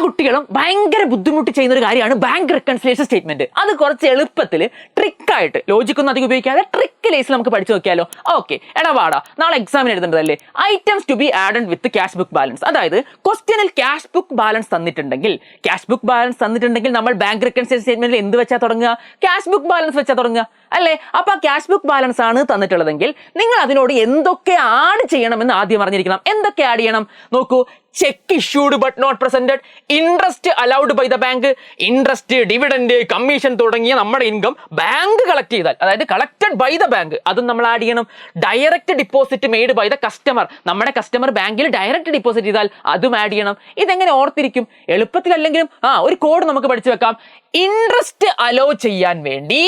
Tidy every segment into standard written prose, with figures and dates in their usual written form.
കുട്ടികളും ഭയങ്കര ബുദ്ധിമുട്ട് ചെയ്യുന്ന ഒരു കാര്യമാണ് ബാങ്ക് റെക്കൺസിലിയേഷൻ സ്റ്റേറ്റ്മെന്റ്. അത് കുറച്ച് എളുപ്പത്തിൽ ട്രിക്കായിട്ട് ലോജിക്കൊന്നും അധികം ഉപയോഗിക്കാതെ ട്രിക്ക് ലേസിൽ നമുക്ക് പഠിച്ചു നോക്കിയാലോ? ഓക്കെ, എടവാടാ നാളെ എക്സാമിന് എഴുതേണ്ടതല്ലേ? Items to be added with cash book balance. അതായത് ക്വസ്റ്റ്യനിൽ ക്യാഷ് ബുക്ക് ബാലൻസ് തന്നിട്ടുണ്ടെങ്കിൽ നമ്മൾ ബാങ്ക് റെക്കൺസിലിയേഷൻ സ്റ്റേറ്റ്മെന്റിൽ എന്ത് വെച്ചാൽ തുടങ്ങുക? ക്യാഷ് ബുക്ക് ബാലൻസ് വെച്ചാൽ തുടങ്ങുക അല്ലേ? അപ്പൊ ആ ക്യാഷ് ബുക്ക് ബാലൻസ് ആണ് തന്നിട്ടുള്ളതെങ്കിൽ നിങ്ങൾ അതിനോട് എന്തൊക്കെ ആഡ് ചെയ്യണമെന്ന് ആദ്യം അറിഞ്ഞിരിക്കണം. എന്തൊക്കെ ആഡ് ചെയ്യണം നോക്കൂ. Cheque issued but not presented, interest allowed by the bank. Interest, dividend, commission തുടങ്ങിയ നമ്മുടെ ഇൻകം ബാങ്ക് കളക്ട് ചെയ്താൽ, അതായത് കളക്റ്റഡ് ബൈ ദ ബാങ്ക്, അതും നമ്മൾ ആഡ് ചെയ്യണം. Direct deposit made by the customer, നമ്മുടെ കസ്റ്റമർ ബാങ്കിൽ ഡയറക്റ്റ് ഡിപ്പോസിറ്റ് ചെയ്താൽ അതും ആഡ് ചെയ്യണം. ഇതെങ്ങനെ ഓർത്തിരിക്കും? എളുപ്പത്തിലല്ലെങ്കിലും ഒരു കോഡ് നമുക്ക് പഠിച്ചു വെക്കാം. ഇൻട്രസ്റ്റ് അലോ ചെയ്യാൻ വേണ്ടി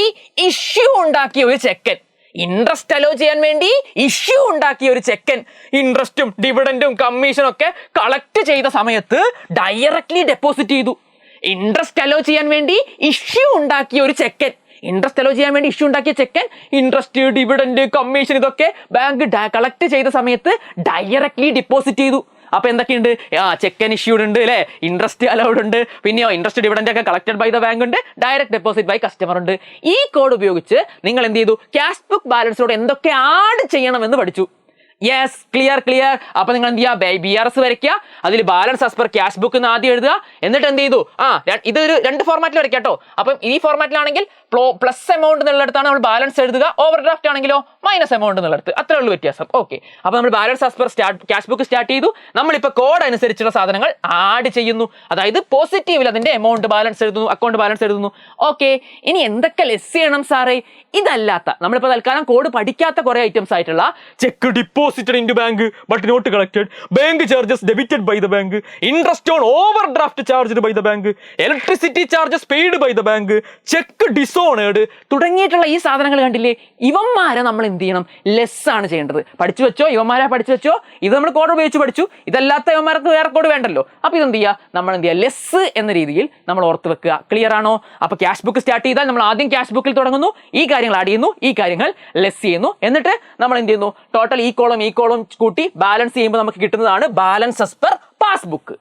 ഇഷ്യൂ ഉണ്ടാക്കിയ ഒരു ചെക്കൻ, ഇൻട്രസ്റ്റ് അലോ ചെയ്യാൻ വേണ്ടി ഇഷ്യൂ ഉണ്ടാക്കിയ ഒരു ചെക്കൻ ഇൻട്രസ്റ്റും ഡിവിഡന്റും കമ്മീഷനും ഒക്കെ കളക്ട് ചെയ്ത സമയത്ത് ഡയറക്ട്ലി ഡെപ്പോസിറ്റ് ചെയ്തു. ഇൻട്രസ്റ്റ് അലോ ചെയ്യാൻ വേണ്ടി ഇഷ്യൂ ഉണ്ടാക്കിയ ഒരു ചെക്കൻ, ഇൻട്രസ്റ്റ്, ഡിവിഡന്റ്, കമ്മീഷൻ ഇതൊക്കെ ബാങ്ക് കളക്ട് ചെയ്ത സമയത്ത് ഡയറക്ട്ലി ഡെപ്പോസിറ്റ് ചെയ്തു. അപ്പൊ എന്തൊക്കെയുണ്ട്? ചെക്കൻ ഇഷ്യൂഡ് ഉണ്ട് അല്ലെ, ഇൻട്രസ്റ്റ് അലൗഡ് ഉണ്ട്, പിന്നെയോ ഇൻട്രസ്റ്റ് ഡിവിഡന്റ് ഒക്കെ കളക്റ്റഡ് ബൈ ദ ബാങ്ക് ഉണ്ട്, ഡയറക്റ്റ് ഡെപ്പോസിറ്റ് ബൈ കസ്റ്റമർ ഉണ്ട്. ഈ കോഡ് ഉപയോഗിച്ച് നിങ്ങൾ എന്ത് ചെയ്തു? ക്യാഷ് ബുക്ക് ബാലൻസിനോട് എന്തൊക്കെ ആഡ് ചെയ്യണമെന്ന് പഠിച്ചു. Yes, clear. അപ്പൊ നിങ്ങൾ എന്ത് ചെയ്യുക? BRS വരയ്ക്കുക, അതിൽ balance as per cash book എന്ന് ആദ്യം എഴുതുക. എന്നിട്ട് എന്ത് ചെയ്തു? ഇതൊരു രണ്ട് ഫോർമാറ്റിൽ വരയ്ക്കാം കേട്ടോ. അപ്പം ഈ ഫോർമാറ്റിലാണെങ്കിൽ പ്ലസ് എമൗണ്ട് എന്നുള്ളിടത്താണ് നമ്മൾ ബാലൻസ് എഴുതുക, ഓവർ ഡ്രാഫ്റ്റ് ആണെങ്കിലോ മൈനസ് എമൗണ്ട് എന്നുള്ളിടത്ത്. അത്രേ ഉള്ളൂ വ്യത്യാസം. ഓക്കെ, അപ്പൊ നമ്മൾ balance as per cash book start ചെയ്തു. നമ്മളിപ്പോൾ കോഡ് അനുസരിച്ചുള്ള സാധനങ്ങൾ ആഡ് ചെയ്യുന്നു. അതായത് പോസിറ്റീവിൽ അതിന്റെ എമൗണ്ട് ബാലൻസ് എഴുതുന്നു, അക്കൗണ്ട് ബാലൻസ് എഴുതുന്നു. ഓക്കെ, ഇനി എന്തൊക്കെ ലെസ് ചെയ്യണം സാറേ? ഇതല്ലാത്ത നമ്മളിപ്പോൾ തൽക്കാലം കോഡ് പഠിക്കാത്ത കുറെ ഐറ്റംസ് ആയിട്ടുള്ള cheque deposited into bank but not collected, bank charges debited by the bank, interest on overdraft charged by the bank, electricity charges paid by the bank, cheque dishonoured തുടങ്ങിയിട്ടുള്ള ഈ സാധനങ്ങൾ കണ്ടില്ലേ? ഇവന്മാരെ നമ്മൾ എന്ത് ചെയ്യണം? Less ആണ് ചെയ്യേണ്ടത്. പഠിച്ചു വെച്ചോ, ഇവന്മാരെ പഠിച്ചു വെച്ചോ. ഇത് നമ്മൾ കോഡ് ഉപയോഗിച്ച് പഠിച്ചു. ഇതല്ലാത്ത ഇവന്മാർക്ക് വേറെ കോഡ് വേണ്ടല്ലോ. അപ്പൊ ഇതെന്ത് ചെയ്യുക? നമ്മൾ എന്ത് ചെയ്യുക? ലെസ് എന്ന രീതിയിൽ നമ്മൾ ഓർത്ത് വെക്കുക. ക്ലിയർ ആണോ? അപ്പൊ ക്യാഷ് ബുക്ക് സ്റ്റാർട്ട് ചെയ്താൽ നമ്മൾ ആദ്യം ക്യാഷ് ബുക്കിൽ തുടങ്ങുന്നു, ഈ കാര്യങ്ങൾ ആഡ് ചെയ്യുന്നു, ഈ കാര്യങ്ങൾ ലെസ് ചെയ്യുന്നു. എന്നിട്ട് നമ്മൾ എന്ത് ചെയ്യുന്നു? ടോട്ടൽ ഈ കോളം കൂട്ടി ബാലൻസ് ചെയ്യുമ്പോൾ നമുക്ക് കിട്ടുന്നതാണ് ബാലൻസ് ആസ് പെർ പാസ്ബുക്ക്.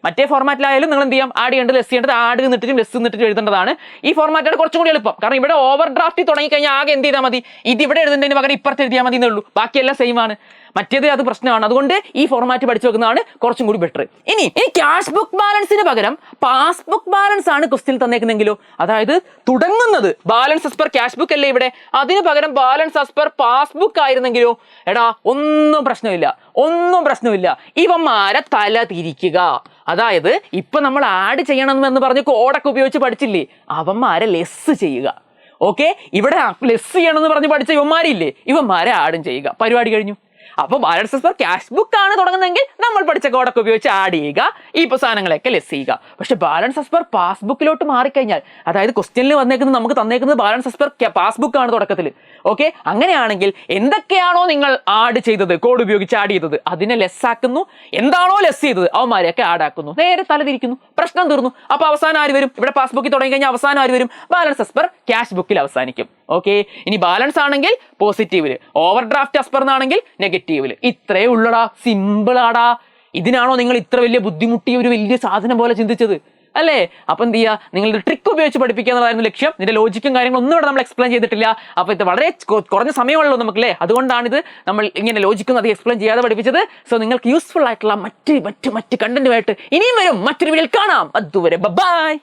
മറ്റേ ഫോർമാറ്റിലായാലും നിങ്ങൾ എന്ത് ചെയ്യാം? ആഡ് ചെയ്യേണ്ടത്, ലെസ് ചെയ്യേണ്ടത് ആഡ് എന്നിട്ടും ലെസ് എന്നിട്ടും എഴുതേണ്ടതാണ്. ഈ ഫോർമാറ്റാണ് കുറച്ചും കൂടി എളുപ്പം. കാരണം ഇവിടെ ഓവർ ഡ്രാഫ്റ്റ് തുടങ്ങി കഴിഞ്ഞാൽ ആകെ എന്ത് ചെയ്താൽ മതി? ഇത് ഇവിടെ എഴുതുന്നതിന് പകരം ഇപ്പുറത്ത് എഴുതിയാൽ മതി എന്നുള്ളൂ. ബാക്കിയെല്ലാം സെയിം ആണ്. മറ്റേത് അത് പ്രശ്നമാണ്. അതുകൊണ്ട് ഈ ഫോർമാറ്റ് പഠിച്ചു വെക്കുന്നതാണ് കുറച്ചും കൂടി ബെറ്റർ. ഇനി ക്യാഷ് ബുക്ക് ബാലൻസിന് പകരം പാസ്ബുക്ക് ബാലൻസ് ആണ് ക്വസ്റ്റ്യൻ തന്നേക്കുന്നെങ്കിലോ, അതായത് തുടങ്ങുന്നത് balance as per cash book അല്ലേ ഇവിടെ, അതിന് പകരം ബാലൻസ് ആസ് പെർ പാസ്ബുക്ക് ആയിരുന്നെങ്കിലോ, ഒന്നും പ്രശ്നമില്ല. ഇവന്മാരെ തല തിരിക്കുക. അതായത് ഇപ്പൊ നമ്മൾ ആഡ് ചെയ്യണമെന്ന് പറഞ്ഞ് കോഡൊക്കെ ഉപയോഗിച്ച് പഠിച്ചില്ലേ, അവന്മാരെ ലെസ് ചെയ്യുക. ഓക്കെ, ഇവിടെ ലെസ് ചെയ്യണമെന്ന് പറഞ്ഞ് പഠിച്ച ഇവന്മാരില്ലേ, ഇവന്മാരെ ആഡും ചെയ്യുക. പരിപാടി കഴിഞ്ഞു. അപ്പോൾ balance as per cash book ആണ് തുടങ്ങുന്നതെങ്കിൽ നമ്മൾ പഠിച്ച കോഡൊക്കെ ഉപയോഗിച്ച് ആഡ് ചെയ്യുക, ഈ സാധനങ്ങളൊക്കെ ലെസ് ചെയ്യുക. പക്ഷെ ബാലൻസ് ആസ് പെർ പാസ്ബുക്കിലോട്ട് മാറിക്കഴിഞ്ഞാൽ, അതായത് ക്വസ്റ്റ്യനിൽ നമുക്ക് തന്നേക്കുന്നത് ബാലൻസ് ആസ് പെർ പാസ്ബുക്ക് ആണ് തുടക്കത്തിൽ. ഓക്കെ, അങ്ങനെയാണെങ്കിൽ എന്തൊക്കെയാണോ നിങ്ങൾ ആഡ് ചെയ്തത്, കോഡ് ഉപയോഗിച്ച് ആഡ് ചെയ്തത്, അതിനെ ലെസ് ആക്കുന്നു. എന്താണോ ലെസ് ചെയ്തത് അവന്മാരെയൊക്കെ ആഡ് ആക്കുന്നു. നേരെ തലതിരിക്കുന്നു, പ്രശ്നം തീർന്നു. അപ്പൊ അവസാനം ആര് വരും? ഇവിടെ പാസ്ബുക്കിൽ തുടങ്ങി കഴിഞ്ഞാൽ അവസാനം ആര് വരും? ബാലൻസ് ആസ് പെർ ക്യാഷ് ബുക്കിൽ അവസാനിക്കും. ഓക്കെ, ഇനി ബാലൻസ് ആണെങ്കിൽ പോസിറ്റീവില്, ഓവർ ഡ്രാഫ്റ്റ് ആസ് പെർ ആണെങ്കിൽ നെഗറ്റീവില്. ഇത്രേ ഉള്ളടാ, സിമ്പിൾ ആടാ. ഇതിനാണോ നിങ്ങൾ ഇത്ര വലിയ ബുദ്ധിമുട്ടി ഒരു വലിയ സാധനം പോലെ ചിന്തിച്ചത് അല്ലേ? അപ്പൊ എന്ത് ചെയ്യുക? നിങ്ങളുടെ ട്രിക്ക് ഉപയോഗിച്ച് പഠിപ്പിക്കുക എന്നുള്ളതായിരുന്നു ലക്ഷ്യം. ഇതിന്റെ ലോജിക്കും കാര്യങ്ങളും ഒന്നും ഇവിടെ നമ്മൾ എക്സ്പ്ലെയിൻ ചെയ്തിട്ടില്ല. അപ്പൊ ഇത് വളരെ കുറഞ്ഞ സമയമുള്ളൂ നമുക്ക് അല്ലേ, അതുകൊണ്ടാണ് നമ്മൾ ഇങ്ങനെ ലോജിക്കും അത് എക്സ്പ്ലെയിൻ ചെയ്യാതെ പഠിപ്പിച്ചത്. സോ നിങ്ങൾക്ക് യൂസ്ഫുൾ ആയിട്ടുള്ള മറ്റ് കണ്ടന്റുമായിട്ട് ഇനിയും വരും, മറ്റൊരു വീഡിയോയിൽ കാണാം. അതുവരെ ബൈ.